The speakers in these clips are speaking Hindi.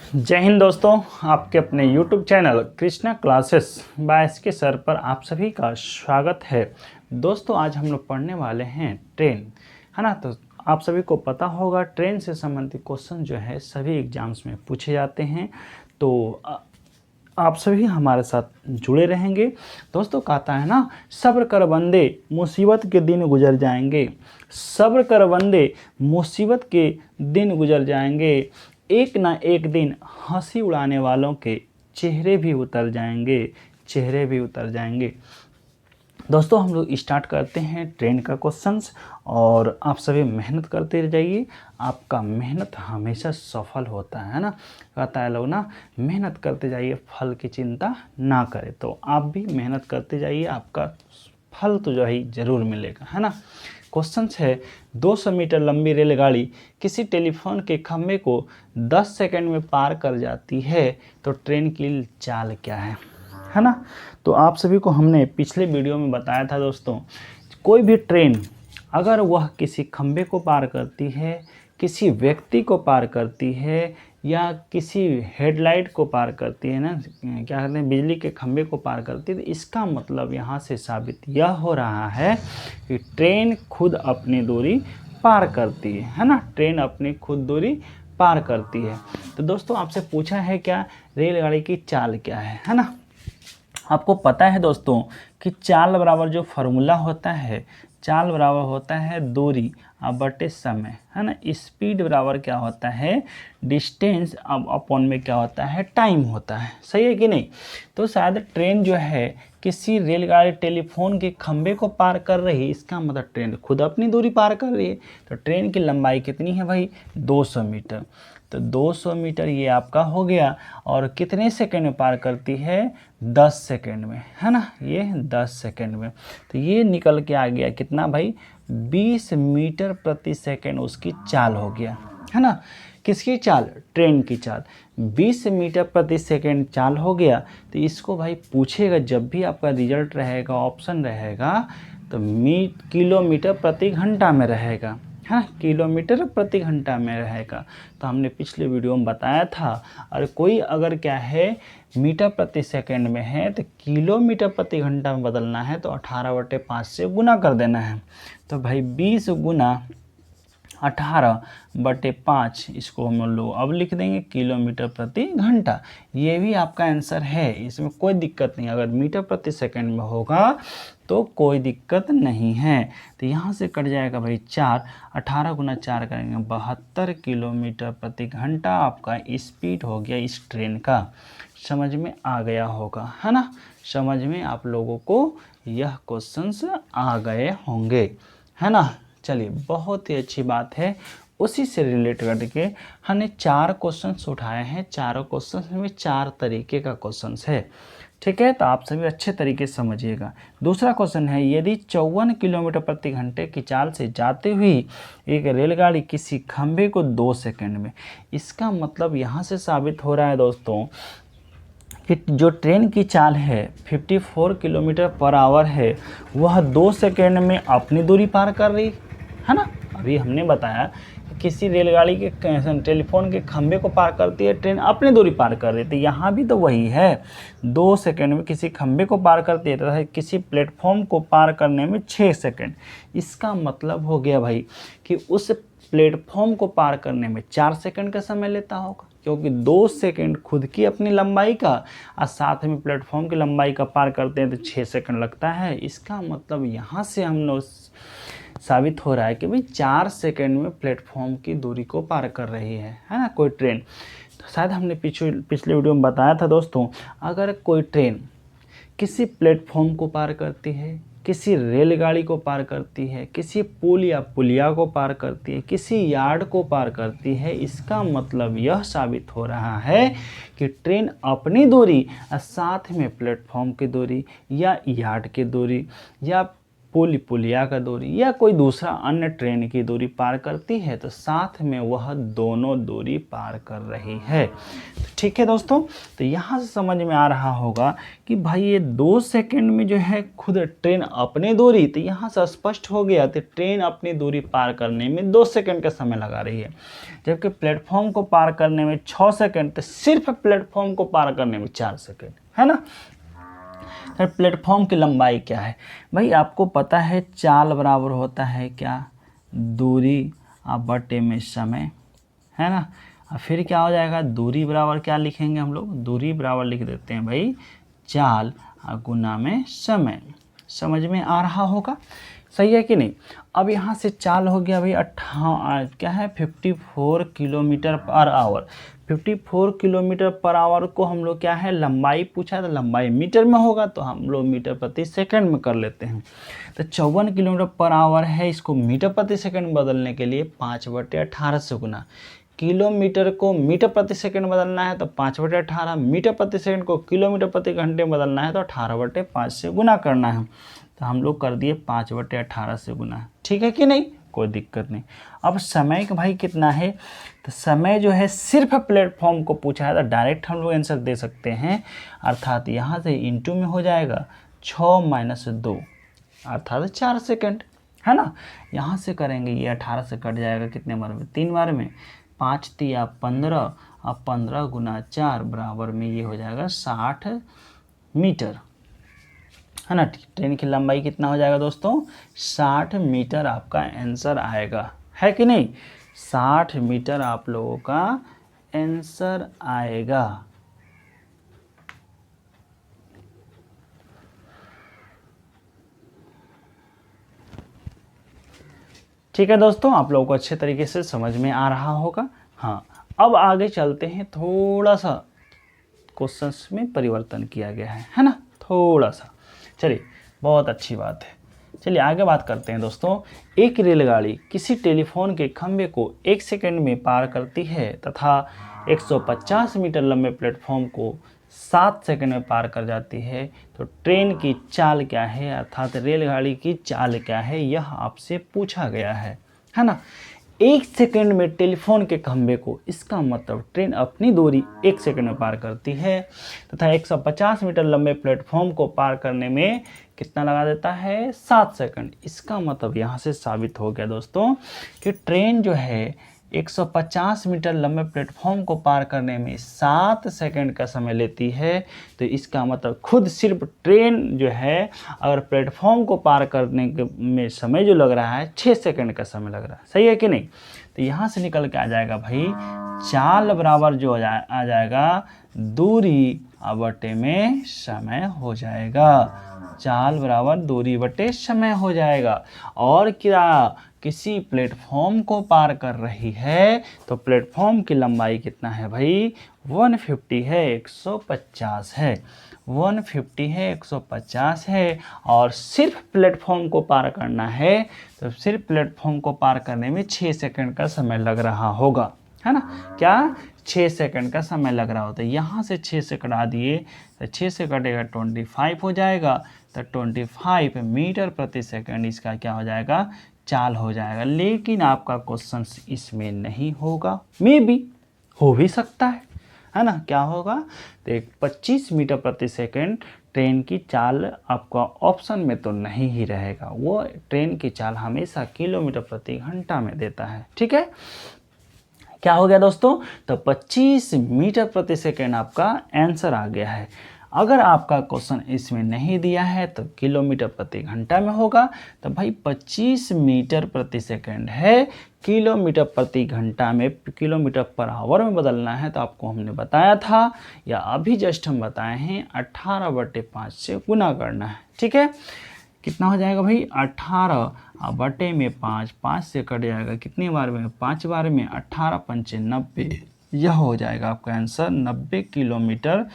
जय हिंद दोस्तों, आपके अपने YouTube channel Krishna classes by SK sir पर आप सभी का स्वागत है। दोस्तों आज हम लोग पढ़ने वाले हैं ट्रेन, है ना। तो आप सभी को पता होगा ट्रेन से संबंधित क्वेश्चन जो है सभी एग्जाम्स में पूछे जाते हैं। तो आप सभी हमारे साथ जुड़े रहेंगे। दोस्तों कहता है ना, सब्र कर बंदे मुसीबत के दिन गुजर जाएंगे। सब्र कर बंदे मुसीबत के दिन गुजर जाएंगे। एक ना एक दिन हंसी उड़ाने वालों के चेहरे भी उतर जाएंगे, चेहरे भी उतर जाएंगे। दोस्तों हम लोग स्टार्ट करते हैं ट्रेन का क्वेश्चंस, और आप सभी मेहनत करते रह जाइए। आपका मेहनत हमेशा सफल होता है ना। कहता है लोग ना, मेहनत करते जाइए, फल की चिंता ना करें। तो आप भी मेहनत करते जाइए, आपका फल तो जो है ज़रूर मिलेगा, है ना। क्वेश्चन है, 200 मीटर लंबी रेलगाड़ी किसी टेलीफोन के खंभे को 10 सेकंड में पार कर जाती है, तो ट्रेन की चाल क्या है ना। तो आप सभी को हमने पिछले वीडियो में बताया था दोस्तों, कोई भी ट्रेन अगर वह किसी खंभे को पार करती है, किसी व्यक्ति को पार करती है, या किसी हेडलाइट को पार करती है ना, क्या कहते हैं, बिजली के खंभे को पार करती है, तो इसका मतलब यहाँ से साबित यह हो रहा है कि ट्रेन खुद अपनी दूरी पार करती है ना। ट्रेन अपनी खुद दूरी पार करती है। तो दोस्तों आपसे पूछा है क्या, रेलगाड़ी की चाल क्या है ना। आपको पता है दोस्तों कि चाल बराबर जो फार्मूला होता है, चाल बराबर होता है दूरी बटे समय, है ना। स्पीड बराबर क्या होता है, डिस्टेंस अब अपॉन में क्या होता है, टाइम होता है। सही है कि नहीं। तो शायद ट्रेन जो है किसी रेलगाड़ी टेलीफोन के खंभे को पार कर रही है, इसका मतलब ट्रेन खुद अपनी दूरी पार कर रही है। तो ट्रेन की लंबाई कितनी है भाई, 200 मीटर। तो 200 मीटर ये आपका हो गया, और कितने सेकंड में पार करती है, 10 सेकंड में, है ना। ये 10 सेकंड में, तो ये निकल के आ गया कितना भाई, 20 मीटर प्रति सेकंड उसकी चाल हो गया, है ना। किसकी चाल, ट्रेन की चाल। 20 मीटर प्रति सेकंड चाल हो गया। तो इसको भाई पूछेगा, जब भी आपका रिजल्ट रहेगा, ऑप्शन रहेगा, तो किलोमीटर प्रति घंटा में रहेगा, हाँ, किलोमीटर प्रति घंटा में रहेगा। तो हमने पिछले वीडियो में बताया था, और कोई अगर क्या है मीटर प्रति सेकंड में है, तो किलोमीटर प्रति घंटा में बदलना है, तो 18/5 से गुना कर देना है। तो भाई 20 गुना 18/5, इसको हम लोग अब लिख देंगे किलोमीटर प्रति घंटा। ये भी आपका आंसर है, इसमें कोई दिक्कत नहीं। अगर मीटर प्रति सेकंड में होगा तो कोई दिक्कत नहीं है। तो यहाँ से कट जाएगा भाई 4, 18 गुना 4 करेंगे 72 किलोमीटर प्रति घंटा आपका स्पीड हो गया इस ट्रेन का। समझ में आ गया होगा, है ना। समझ में आप लोगों को यह क्वेश्चंस आ गए होंगे, है ना। चलिए, बहुत ही अच्छी बात है। उसी से रिलेट करके हमने 4 क्वेश्चंस उठाए हैं। चारों क्वेश्चंस में 4 तरीके का क्वेश्चंस है, ठीक है। तो आप सभी अच्छे तरीके से समझिएगा। दूसरा क्वेश्चन है, यदि 54 किलोमीटर प्रति घंटे की चाल से जाती हुई एक रेलगाड़ी किसी खंभे को 2 सेकंड में, इसका मतलब यहाँ से साबित हो रहा है दोस्तों कि जो ट्रेन की चाल है 54 किलोमीटर पर आवर है, वह 2 सेकंड में अपनी दूरी पार कर रही है ना। अभी हमने बताया कि किसी रेलगाड़ी के टेलीफोन के खंभे को पार करती है ट्रेन, अपनी दूरी पार कर रही थी। यहाँ भी तो वही है, 2 सेकंड में किसी खंभे को पार करती है, तथा किसी प्लेटफॉर्म को पार करने में 6 सेकंड। इसका मतलब हो गया भाई कि उस प्लेटफॉर्म को पार करने में 4 सेकंड का समय लेता होगा, क्योंकि 2 सेकंड खुद की अपनी लंबाई का, और साथ में प्लेटफॉर्म की लंबाई का पार करते हैं तो 6 सेकंड लगता है। इसका मतलब यहाँ से हम लोग साबित हो रहा है कि भाई 4 सेकंड में प्लेटफॉर्म की दूरी को पार कर रही है ना कोई ट्रेन। तो शायद हमने पिछले वीडियो में बताया था दोस्तों, अगर कोई ट्रेन किसी प्लेटफॉर्म को पार करती है, किसी रेलगाड़ी को पार करती है, किसी पुल या पुलिया को पार करती है, किसी यार्ड को पार करती है, इसका मतलब यह साबित हो रहा है कि ट्रेन अपनी दूरी साथ में प्लेटफॉर्म की दूरी या यार्ड की दूरी या पुलिया का दूरी या कोई दूसरा अन्य ट्रेन की दूरी पार करती है तो साथ में वह दोनों दूरी पार कर रही है। ठीक है दोस्तों, तो यहाँ से समझ में आ रहा होगा कि भाई ये 2 सेकंड में जो है खुद ट्रेन अपनी दूरी, तो यहाँ से स्पष्ट हो गया तो ट्रेन अपनी दूरी पार करने में 2 सेकंड का समय लगा रही है, जबकि प्लेटफॉर्म को पार करने में 6 सेकंड, तो सिर्फ प्लेटफॉर्म को पार करने में 4 सेकंड, है ना। फिर प्लेटफॉर्म की लंबाई क्या है भाई, आपको पता है चाल बराबर होता है क्या, दूरी बटे में समय, है ना। और फिर क्या हो जाएगा, दूरी बराबर क्या लिखेंगे हम लोग, दूरी बराबर लिख देते हैं भाई चाल गुना में समय। समझ में आ रहा होगा, सही है कि नहीं। अब यहाँ से चाल हो गया भाई क्या है 54 kilometre per hour. 54 kilometre per hour को हम लोग क्या है लंबाई पूछा, तो लंबाई मीटर में होगा तो हम लोग मीटर प्रति सेकंड में कर लेते हैं। तो 54 किलोमीटर पर आवर है, इसको मीटर प्रति सेकंड बदलने के लिए 5/18 से गुना। किलोमीटर को मीटर प्रति सेकंड बदलना है तो 5/18, मीटर प्रति सेकंड को किलोमीटर प्रति घंटे बदलना है तो 18/5 से गुना करना है। तो हम लोग कर दिए 5/18 से गुना। ठीक है कि नहीं, कोई दिक्कत नहीं। अब समय का भाई कितना है, तो समय जो है सिर्फ प्लेटफॉर्म को पूछा है तो डायरेक्ट हम लोग आंसर दे सकते हैं, अर्थात यहाँ से इंटू में हो जाएगा 6 - 2 अर्थात 4 सेकंड, है ना। यहाँ से करेंगे ये 18 से कट जाएगा कितने बार में, 3 बार में, 5 × 3 = 15, अब 15 × 4 बराबर में ये हो जाएगा 60 मीटर, है ना। ट्रेन की लंबाई कितना हो जाएगा दोस्तों, 60 मीटर आपका आंसर आएगा, है कि नहीं। 60 मीटर आप लोगों का आंसर आएगा। ठीक है दोस्तों, आप लोगों को अच्छे तरीके से समझ में आ रहा होगा। हाँ, अब आगे चलते हैं, थोड़ा सा क्वेश्चंस में परिवर्तन किया गया है ना, थोड़ा सा। चलिए, बहुत अच्छी बात है। चलिए आगे बात करते हैं दोस्तों। एक रेलगाड़ी किसी टेलीफोन के खंभे को 1 सेकंड में पार करती है तथा 150 मीटर लंबे प्लेटफॉर्म को 7 सेकंड में पार कर जाती है, तो ट्रेन की चाल क्या है, अर्थात रेलगाड़ी की चाल क्या है, यह आपसे पूछा गया है ना। 1 सेकंड में टेलीफोन के खंभे को, इसका मतलब ट्रेन अपनी दूरी 1 सेकंड में पार करती है तथा 150 मीटर लंबे प्लेटफॉर्म को पार करने में कितना लगा देता है, 7 सेकंड। इसका मतलब यहाँ से साबित हो गया दोस्तों कि ट्रेन जो है 150 मीटर लंबे प्लेटफॉर्म को पार करने में 7 सेकंड का समय लेती है। तो इसका मतलब खुद सिर्फ ट्रेन जो है अगर प्लेटफॉर्म को पार करने में समय जो लग रहा है 6 सेकंड का समय लग रहा है, सही है कि नहीं। तो यहाँ से निकल के आ जाएगा भाई चाल बराबर जो आ जाएगा दूरी बटे में समय हो जाएगा। चाल बराबर दूरी बटे समय हो जाएगा। और क्या किसी प्लेटफॉर्म को पार कर रही है तो प्लेटफॉर्म की लंबाई कितना है भाई, 150 है, 150 है, 150 है, 150 है। और सिर्फ प्लेटफॉर्म को पार करना है तो सिर्फ प्लेटफॉर्म को पार करने में 6 सेकंड का समय लग रहा होगा, है ना। क्या 6 सेकंड का समय लग रहा होता है। यहाँ से 6 से कटा दिए तो 6 से कटेगा 25 हो जाएगा, तो 25 मीटर प्रति सेकंड इसका क्या हो जाएगा, चाल हो जाएगा। लेकिन आपका क्वेश्चन इसमें नहीं होगा, मे बी हो भी सकता है ना। क्या होगा, तो 25 मीटर प्रति सेकंड ट्रेन की चाल आपका ऑप्शन में तो नहीं ही रहेगा, वो ट्रेन की चाल हमेशा किलोमीटर प्रति घंटा में देता है। ठीक है, क्या हो गया दोस्तों, तो 25 मीटर प्रति सेकंड आपका आंसर आ गया है। अगर आपका क्वेश्चन इसमें नहीं दिया है तो किलोमीटर प्रति घंटा में होगा, तो भाई 25 मीटर प्रति सेकंड है, किलोमीटर प्रति घंटा में किलोमीटर पर आवर में बदलना है तो आपको हमने बताया था या अभी जस्ट हम बताए हैं 18/5 से गुना करना है। ठीक है, कितना हो जाएगा भाई 18/5, 5 से कट जाएगा कितनी बार में, 5 बार में, 18 × 5 = 90। यह हो जाएगा आपका आंसर 90 किलोमीटर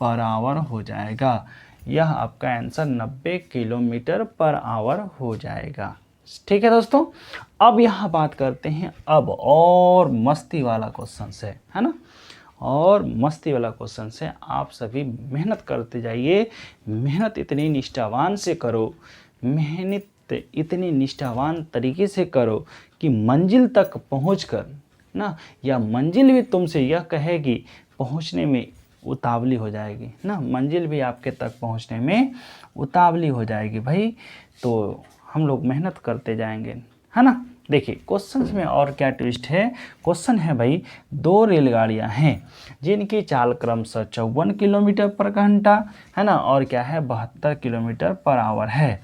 पर आवर हो जाएगा। यह आपका आंसर 90 किलोमीटर पर आवर हो जाएगा। ठीक है दोस्तों, अब यहाँ बात करते हैं अब और मस्ती वाला क्वेश्चन से, है ना। और मस्ती वाला क्वेश्चन से आप सभी मेहनत करते जाइए, मेहनत इतनी निष्ठावान से करो, मेहनत मेहनत इतनी निष्ठावान तरीके से करो कि मंजिल तक पहुंचकर ना, या मंजिल भी तुमसे यह कहेगी पहुंचने में उतावली हो जाएगी ना, मंजिल भी आपके तक पहुंचने में उतावली हो जाएगी भाई। तो हम लोग मेहनत करते जाएंगे, है ना। देखिए क्वेश्चन में और क्या ट्विस्ट है। क्वेश्चन है भाई, 2 रेलगाड़ियां हैं जिनकी चाल क्रमशः 54 किलोमीटर पर घंटा, है ना, और क्या है 72 किलोमीटर पर आवर है,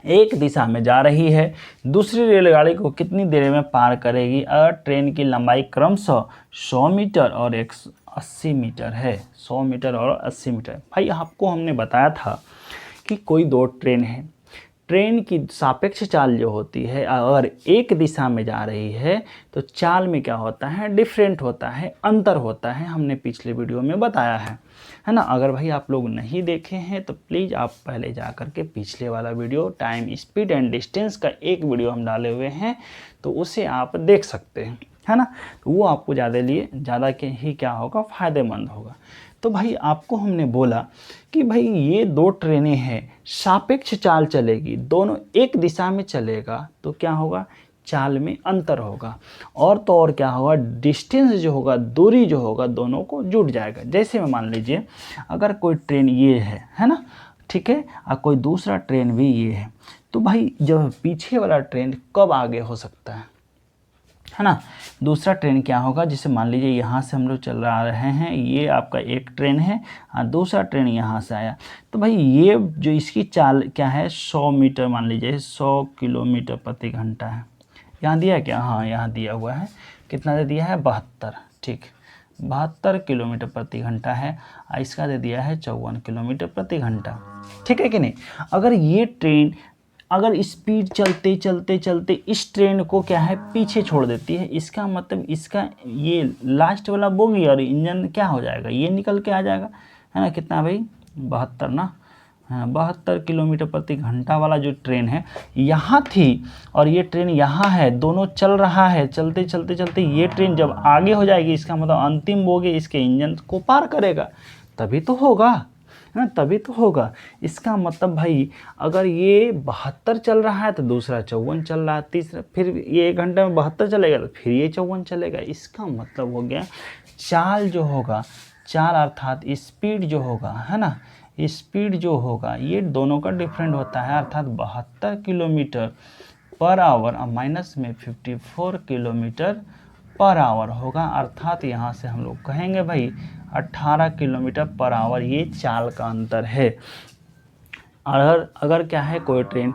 एक दिशा में जा रही है। दूसरी रेलगाड़ी को कितनी देर में पार करेगी अगर ट्रेन की लंबाई क्रमशः 100 मीटर और 180 मीटर है। 100 मीटर और 80 मीटर। भाई आपको हमने बताया था कि कोई 2 ट्रेन है, ट्रेन की सापेक्ष चाल जो होती है अगर एक दिशा में जा रही है तो चाल में क्या होता है, डिफरेंट होता है, अंतर होता है, हमने पिछले वीडियो में बताया है ना। अगर भाई आप लोग नहीं देखे हैं तो प्लीज़ आप पहले जा कर के पिछले वाला video time speed and distance का एक वीडियो हम डाले हुए हैं तो उसे आप देख सकते हैं, है ना। तो वो आपको ज़्यादा के ही क्या होगा, फ़ायदेमंद होगा। तो भाई आपको हमने बोला कि भाई ये 2 ट्रेनें हैं, सापेक्ष चाल चलेगी, दोनों एक दिशा में चलेगा तो क्या होगा, चाल में अंतर होगा, और तो और क्या होगा, डिस्टेंस जो होगा, दूरी जो होगा, दोनों को जुड़ जाएगा। जैसे में मान लीजिए अगर कोई ट्रेन ये है ना, ठीक है, और कोई दूसरा ट्रेन भी ये है, तो भाई जब पीछे वाला ट्रेन कब आगे हो सकता है ना। दूसरा ट्रेन क्या होगा, जिसे मान लीजिए यहाँ से हम लोग चल रहे हैं, ये आपका एक ट्रेन है और दूसरा ट्रेन यहाँ से आया, तो भाई ये जो इसकी चाल क्या है, 100 मीटर मान लीजिए, 100 किलोमीटर प्रति घंटा है। यहाँ दिया है क्या, हाँ यहाँ दिया हुआ है, कितना दे दिया है, 72, ठीक, 72 किलोमीटर प्रति घंटा है, और इसका दे दिया है 54 किलोमीटर प्रति घंटा, ठीक है कि नहीं। अगर ये ट्रेन अगर स्पीड चलते चलते चलते इस ट्रेन को क्या है पीछे छोड़ देती है, इसका मतलब इसका ये लास्ट वाला बोगी और इंजन क्या हो जाएगा, ये निकल के आ जाएगा, है ना। कितना भाई, 72 ना, हाँ 72 किलोमीटर प्रति घंटा वाला जो ट्रेन है यहाँ थी और ये ट्रेन यहाँ है, दोनों चल रहा है, चलते चलते चलते ये ट्रेन जब आगे हो जाएगी, इसका मतलब अंतिम बोगी इसके इंजन को पार करेगा, तभी तो होगा, है ना, तभी तो होगा। इसका मतलब भाई अगर ये 72 चल रहा है तो दूसरा 54 चल रहा है, तीसरा फिर ये 1 घंटे में 72 चलेगा तो फिर ये 54 चलेगा। इसका मतलब हो गया चाल जो होगा, चाल अर्थात स्पीड जो होगा, है ना, स्पीड जो होगा ये दोनों का डिफरेंट होता है, अर्थात 72 किलोमीटर पर आवर और माइनस में 54 किलोमीटर पर आवर होगा, अर्थात यहाँ से हम लोग कहेंगे भाई 18 किलोमीटर पर आवर ये चाल का अंतर है। अगर क्या है, कोई ट्रेन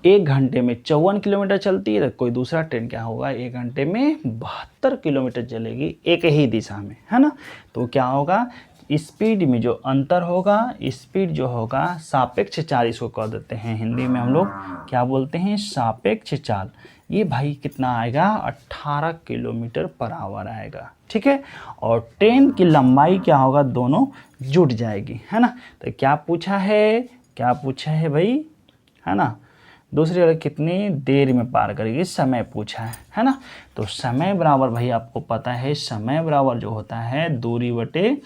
1 घंटे में 54 किलोमीटर चलती है तो कोई दूसरा ट्रेन क्या होगा, 1 घंटे में 72 किलोमीटर चलेगी एक ही दिशा में, है ना। तो क्या होगा, स्पीड में जो अंतर होगा, स्पीड जो होगा सापेक्ष चाल इसको कह देते हैं, हिंदी में हम लोग क्या बोलते हैं, सापेक्ष चाल। ये भाई कितना आएगा, 18 किलोमीटर पर आवर आएगा, ठीक है। और ट्रेन की लंबाई क्या होगा, दोनों जुड़ जाएगी, है ना। तो क्या पूछा है भाई, है ना, दूसरी वाले कितनी देर में पार करेगी, समय पूछा है ना। तो समय बराबर भाई आपको पता है, समय बराबर जो होता है दूरी बटे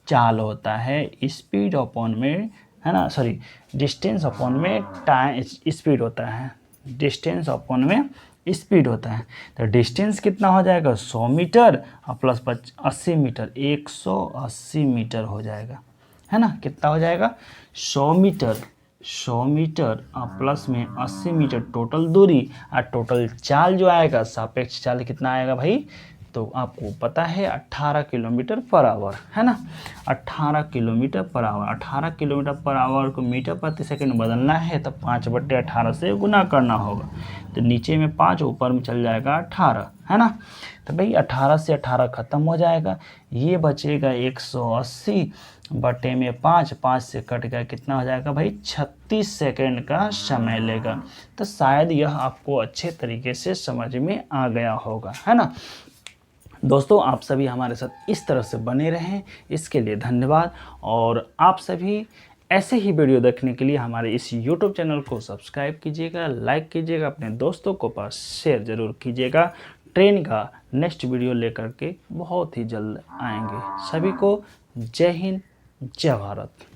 चाल होता है, स्पीड अपॉन में, है ना, सॉरी डिस्टेंस अपॉन में टाइम स्पीड होता है, डिस्टेंस अपॉन में स्पीड होता है। तो डिस्टेंस कितना हो जाएगा, 100 मीटर और प्लस 80 मीटर, 180 मीटर हो जाएगा, है ना। कितना हो जाएगा, 100 मीटर और प्लस में 80 मीटर टोटल दूरी, और टोटल चाल जो आएगा, सापेक्ष चाल कितना आएगा भाई, तो आपको पता है 18 किलोमीटर पर आवर, है ना, 18 kilometre per hour. 18 kilometre per hour को मीटर प्रति सेकंड बदलना है तो 5/18 से गुना करना होगा, तो नीचे में 5 ऊपर में चल जाएगा 18, है ना। तो भाई 18 से 18 ख़त्म हो जाएगा, ये बचेगा 180 बटे में 5, 5 से कट गया, कितना हो जाएगा भाई, 36 सेकंड का समय लेगा। तो शायद यह आपको अच्छे तरीके से समझ में आ गया होगा, है ना। दोस्तों आप सभी हमारे साथ इस तरह से बने रहें, इसके लिए धन्यवाद। और आप सभी ऐसे ही वीडियो देखने के लिए हमारे इस YouTube चैनल को सब्सक्राइब कीजिएगा, लाइक कीजिएगा, अपने दोस्तों को पास शेयर ज़रूर कीजिएगा। ट्रेन का नेक्स्ट वीडियो लेकर के बहुत ही जल्द आएंगे। सभी को जय हिंद, जय भारत।